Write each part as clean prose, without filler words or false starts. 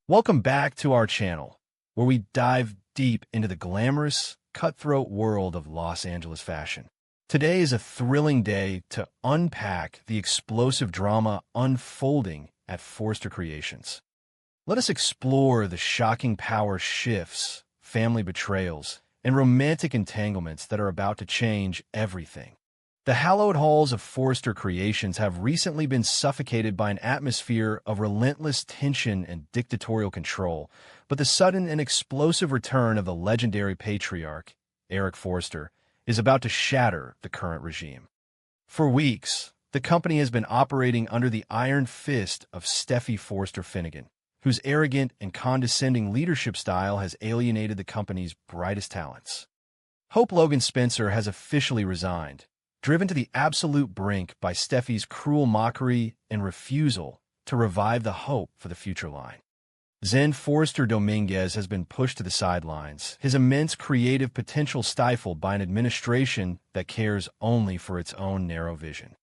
Welcome back to our channel, where we dive deep into the glamorous, cutthroat world of Los Angeles fashion. Today is a thrilling day to unpack the explosive drama unfolding at Forster Creations. Let us explore the shocking power shifts, family betrayals, and romantic entanglements that are about to change everything. The hallowed halls of Forster Creations have recently been suffocated by an atmosphere of relentless tension and dictatorial control, but the sudden and explosive return of the legendary patriarch, Eric Forster, is about to shatter the current regime. For weeks, the company has been operating under the iron fist of Steffy Forster Finnegan, whose arrogant and condescending leadership style has alienated the company's brightest talents. Hope Logan Spencer has officially resigned, driven to the absolute brink by Steffy's cruel mockery and refusal to revive the hope for the future line. Zen Forster Dominguez has been pushed to the sidelines, his immense creative potential stifled by an administration that cares only for its own narrow vision.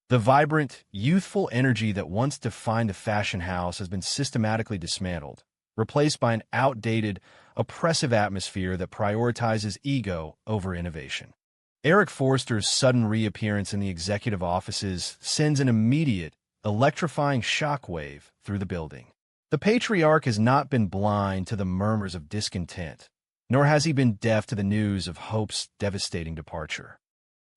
The vibrant, youthful energy that once defined the fashion house has been systematically dismantled, replaced by an outdated, oppressive atmosphere that prioritizes ego over innovation. Eric Forster's sudden reappearance in the executive offices sends an immediate, electrifying shockwave through the building. The patriarch has not been blind to the murmurs of discontent, nor has he been deaf to the news of Hope's devastating departure.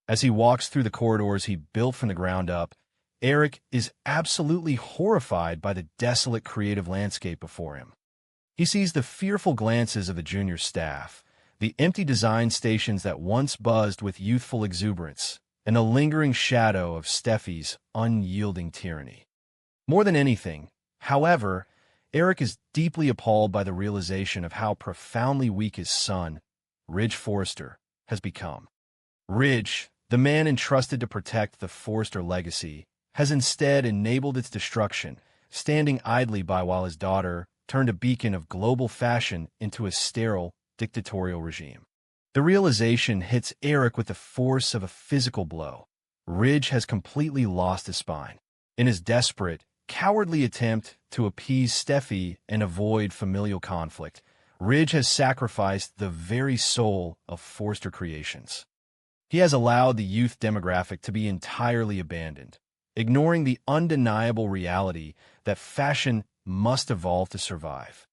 As he walks through the corridors he built from the ground up, Eric is absolutely horrified by the desolate creative landscape before him. He sees the fearful glances of the junior staff, the empty design stations that once buzzed with youthful exuberance, and the lingering shadow of Steffy's unyielding tyranny. More than anything, however, Eric is deeply appalled by the realization of how profoundly weak his son, Ridge Forster, has become. Ridge, the man entrusted to protect the Forster legacy, has instead enabled its destruction, standing idly by while his daughter turned a beacon of global fashion into a sterile, dictatorial regime. The realization hits Eric with the force of a physical blow. Ridge has completely lost his spine. In his desperate, cowardly attempt to appease Steffy and avoid familial conflict, Ridge has sacrificed the very soul of Forster Creations. He has allowed the youth demographic to be entirely abandoned, ignoring the undeniable reality that fashion must evolve to survive.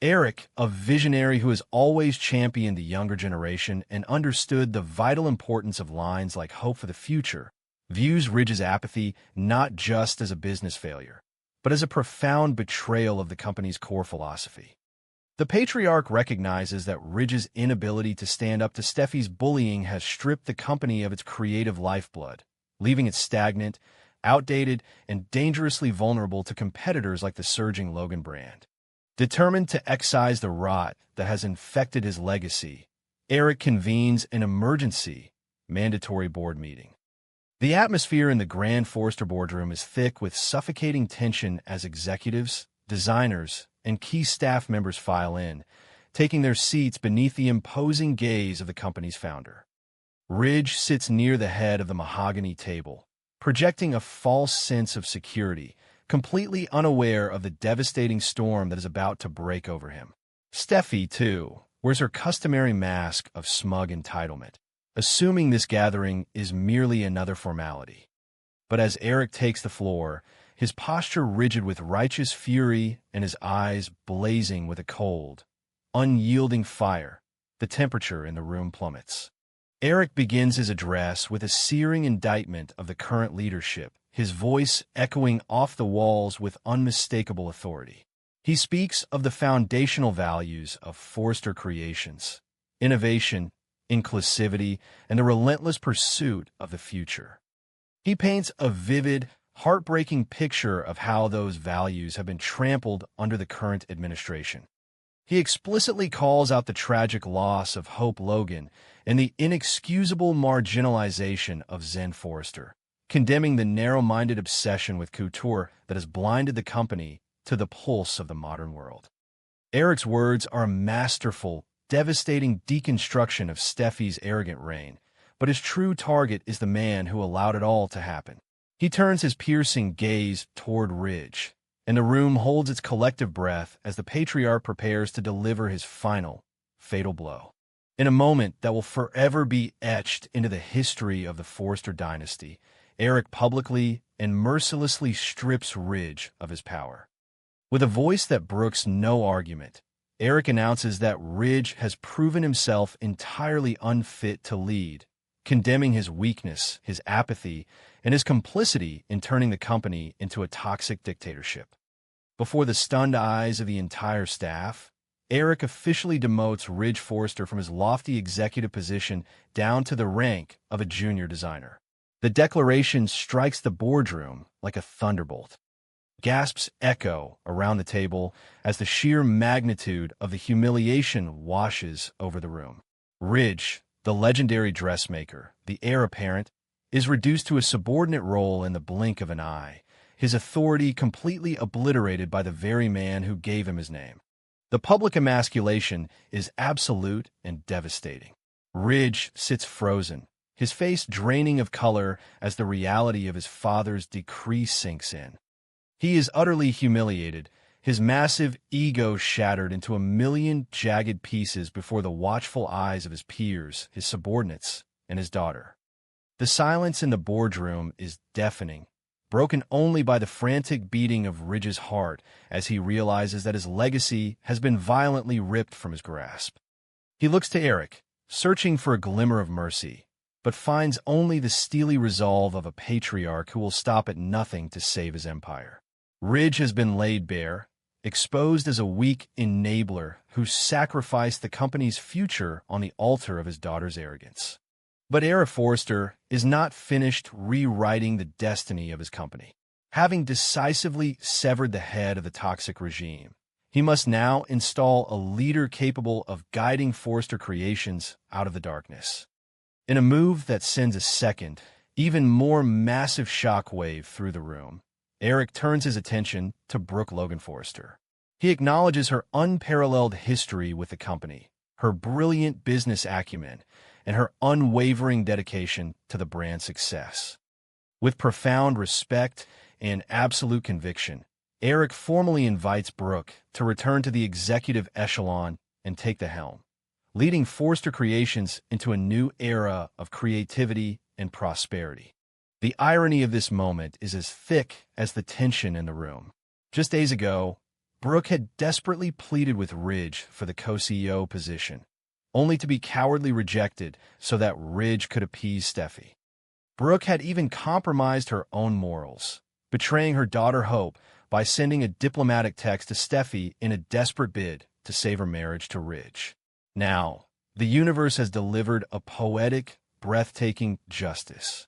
Eric, a visionary who has always championed the younger generation and understood the vital importance of lines like Hope for the Future, views Ridge's apathy not just as a business failure, but as a profound betrayal of the company's core philosophy. The patriarch recognizes that Ridge's inability to stand up to Steffy's bullying has stripped the company of its creative lifeblood, leaving it stagnant, outdated, and dangerously vulnerable to competitors like the surging Logan brand. Determined to excise the rot that has infected his legacy, Eric convenes an emergency, mandatory board meeting. The atmosphere in the Grand Forster boardroom is thick with suffocating tension as executives, designers, and key staff members file in, taking their seats beneath the imposing gaze of the company's founder. Ridge sits near the head of the mahogany table, projecting a false sense of security, completely unaware of the devastating storm that is about to break over him. Steffy, too, wears her customary mask of smug entitlement, assuming this gathering is merely another formality. But as Eric takes the floor, his posture rigid with righteous fury and his eyes blazing with a cold, unyielding fire, the temperature in the room plummets. Eric begins his address with a searing indictment of the current leadership, his voice echoing off the walls with unmistakable authority. He speaks of the foundational values of Forster Creations: innovation, inclusivity, and the relentless pursuit of the future. He paints a vivid, heartbreaking picture of how those values have been trampled under the current administration. He explicitly calls out the tragic loss of Hope Logan and the inexcusable marginalization of Zen Forster, condemning the narrow-minded obsession with couture that has blinded the company to the pulse of the modern world. Eric's words are a masterful, devastating deconstruction of Steffy's arrogant reign, but his true target is the man who allowed it all to happen. He turns his piercing gaze toward Ridge, and the room holds its collective breath as the patriarch prepares to deliver his final, fatal blow. In a moment that will forever be etched into the history of the Forrester dynasty, Eric publicly and mercilessly strips Ridge of his power. With a voice that brooks no argument, Eric announces that Ridge has proven himself entirely unfit to lead, condemning his weakness, his apathy, and his complicity in turning the company into a toxic dictatorship. Before the stunned eyes of the entire staff, Eric officially demotes Ridge Forrester from his lofty executive position down to the rank of a junior designer. The declaration strikes the boardroom like a thunderbolt. Gasps echo around the table as the sheer magnitude of the humiliation washes over the room. Ridge, the legendary dressmaker, the heir apparent, is reduced to a subordinate role in the blink of an eye, his authority completely obliterated by the very man who gave him his name. The public emasculation is absolute and devastating. Ridge sits frozen, his face draining of color as the reality of his father's decree sinks in. He is utterly humiliated, his massive ego shattered into a million jagged pieces before the watchful eyes of his peers, his subordinates, and his daughter. The silence in the boardroom is deafening, broken only by the frantic beating of Ridge's heart as he realizes that his legacy has been violently ripped from his grasp. He looks to Eric, searching for a glimmer of mercy, but finds only the steely resolve of a patriarch who will stop at nothing to save his empire. Ridge has been laid bare, exposed as a weak enabler who sacrificed the company's future on the altar of his daughter's arrogance. But Eric Forrester is not finished rewriting the destiny of his company. Having decisively severed the head of the toxic regime, he must now install a leader capable of guiding Forrester Creations out of the darkness. In a move that sends a second, even more massive shockwave through the room, Eric turns his attention to Brooke Logan Forrester. He acknowledges her unparalleled history with the company, her brilliant business acumen, and her unwavering dedication to the brand's success. With profound respect and absolute conviction, Eric formally invites Brooke to return to the executive echelon and take the helm, leading Forrester Creations into a new era of creativity and prosperity. The irony of this moment is as thick as the tension in the room. Just days ago, Brooke had desperately pleaded with Ridge for the co-CEO position, only to be cowardly rejected so that Ridge could appease Steffy. Brooke had even compromised her own morals, betraying her daughter Hope by sending a diplomatic text to Steffy in a desperate bid to save her marriage to Ridge. Now, the universe has delivered a poetic, breathtaking justice.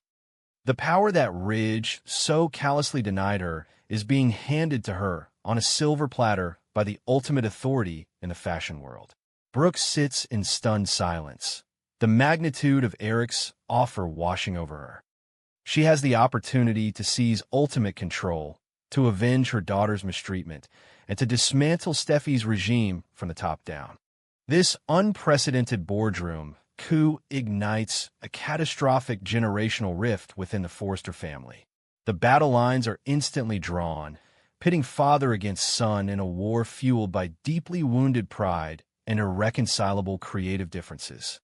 The power that Ridge so callously denied her is being handed to her on a silver platter by the ultimate authority in the fashion world. Brooke sits in stunned silence, the magnitude of Eric's offer washing over her. She has the opportunity to seize ultimate control, to avenge her daughter's mistreatment, and to dismantle Steffy's regime from the top down. This unprecedented boardroom coup ignites a catastrophic generational rift within the Forrester family. The battle lines are instantly drawn, pitting father against son in a war fueled by deeply wounded pride and irreconcilable creative differences.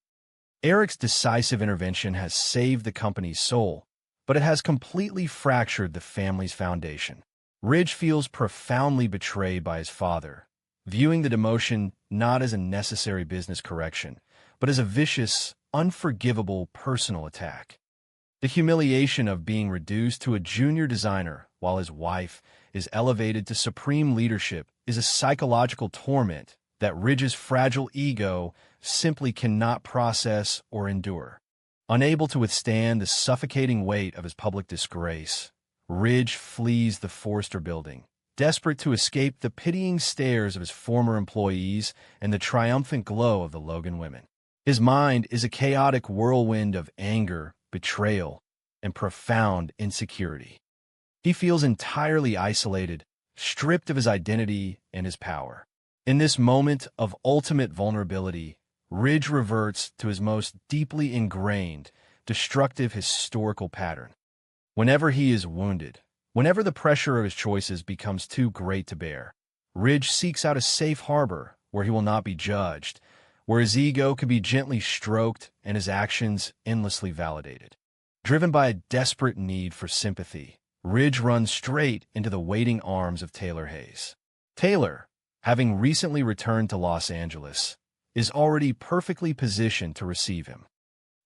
Eric's decisive intervention has saved the company's soul, but it has completely fractured the family's foundation. Ridge feels profoundly betrayed by his father, viewing the demotion not as a necessary business correction, but as a vicious, unforgivable personal attack. The humiliation of being reduced to a junior designer while his wife is elevated to supreme leadership is a psychological torment that Ridge's fragile ego simply cannot process or endure. Unable to withstand the suffocating weight of his public disgrace, Ridge flees the Forrester building, desperate to escape the pitying stares of his former employees and the triumphant glow of the Logan women. His mind is a chaotic whirlwind of anger, betrayal, and profound insecurity. He feels entirely isolated, stripped of his identity and his power. In this moment of ultimate vulnerability, Ridge reverts to his most deeply ingrained, destructive historical pattern. Whenever he is wounded, Whenever the pressure of his choices becomes too great to bear, Ridge seeks out a safe harbor where he will not be judged, where his ego can be gently stroked and his actions endlessly validated. Driven by a desperate need for sympathy, Ridge runs straight into the waiting arms of Taylor Hayes. Taylor, having recently returned to Los Angeles, is already perfectly positioned to receive him.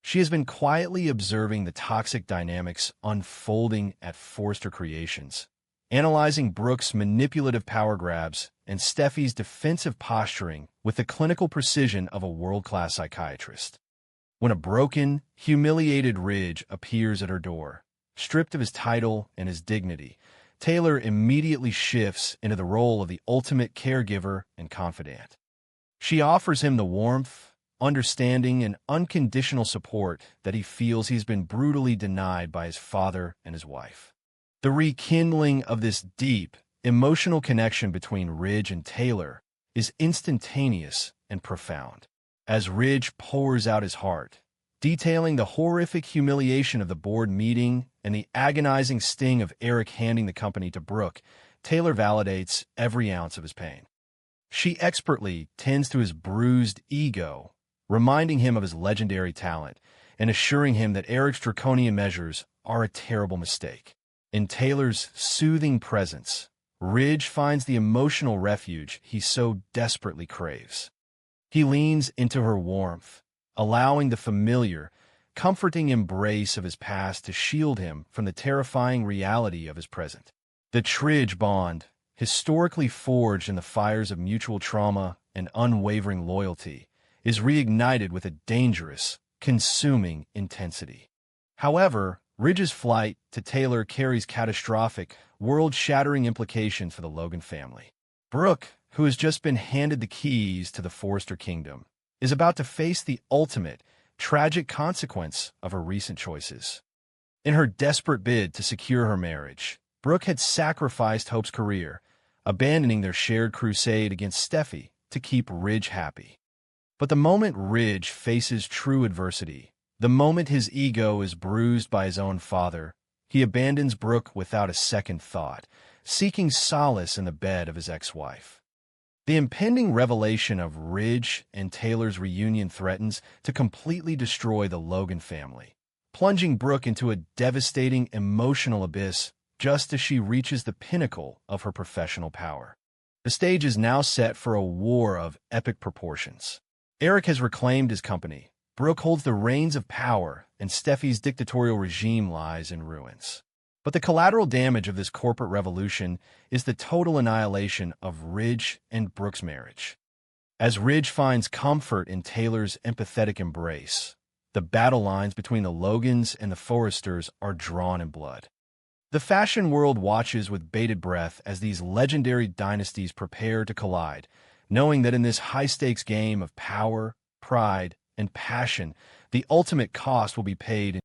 She has been quietly observing the toxic dynamics unfolding at Forrester Creations, analyzing Brooke's manipulative power grabs and Steffy's defensive posturing with the clinical precision of a world-class psychiatrist. When a broken, humiliated Ridge appears at her door, stripped of his title and his dignity, Taylor immediately shifts into the role of the ultimate caregiver and confidant. She offers him the warmth, understanding, and unconditional support that he feels he's been brutally denied by his father and his wife. The rekindling of this deep, emotional connection between Ridge and Taylor is instantaneous and profound. As Ridge pours out his heart, detailing the horrific humiliation of the board meeting and the agonizing sting of Eric handing the company to Brooke, Taylor validates every ounce of his pain. She expertly tends to his bruised ego, reminding him of his legendary talent and assuring him that Eric's draconian measures are a terrible mistake. In Taylor's soothing presence, Ridge finds the emotional refuge he so desperately craves. He leans into her warmth, allowing the familiar, comforting embrace of his past to shield him from the terrifying reality of his present. The Tridge bond, historically forged in the fires of mutual trauma and unwavering loyalty, is reignited with a dangerous, consuming intensity. However, Ridge's flight to Taylor carries catastrophic, world-shattering implications for the Logan family. Brooke, who has just been handed the keys to the Forrester kingdom, is about to face the ultimate, tragic consequence of her recent choices. In her desperate bid to secure her marriage, Brooke had sacrificed Hope's career, abandoning their shared crusade against Steffy to keep Ridge happy. But the moment Ridge faces true adversity, the moment his ego is bruised by his own father, he abandons Brooke without a second thought, seeking solace in the bed of his ex-wife. The impending revelation of Ridge and Taylor's reunion threatens to completely destroy the Logan family, plunging Brooke into a devastating emotional abyss just as she reaches the pinnacle of her professional power. The stage is now set for a war of epic proportions. Eric has reclaimed his company, Brooke holds the reins of power, and Steffy's dictatorial regime lies in ruins. But the collateral damage of this corporate revolution is the total annihilation of Ridge and Brooke's marriage. As Ridge finds comfort in Taylor's empathetic embrace, the battle lines between the Logans and the Forresters are drawn in blood. The fashion world watches with bated breath as these legendary dynasties prepare to collide, knowing that in this high-stakes game of power, pride, and passion, the ultimate cost will be paid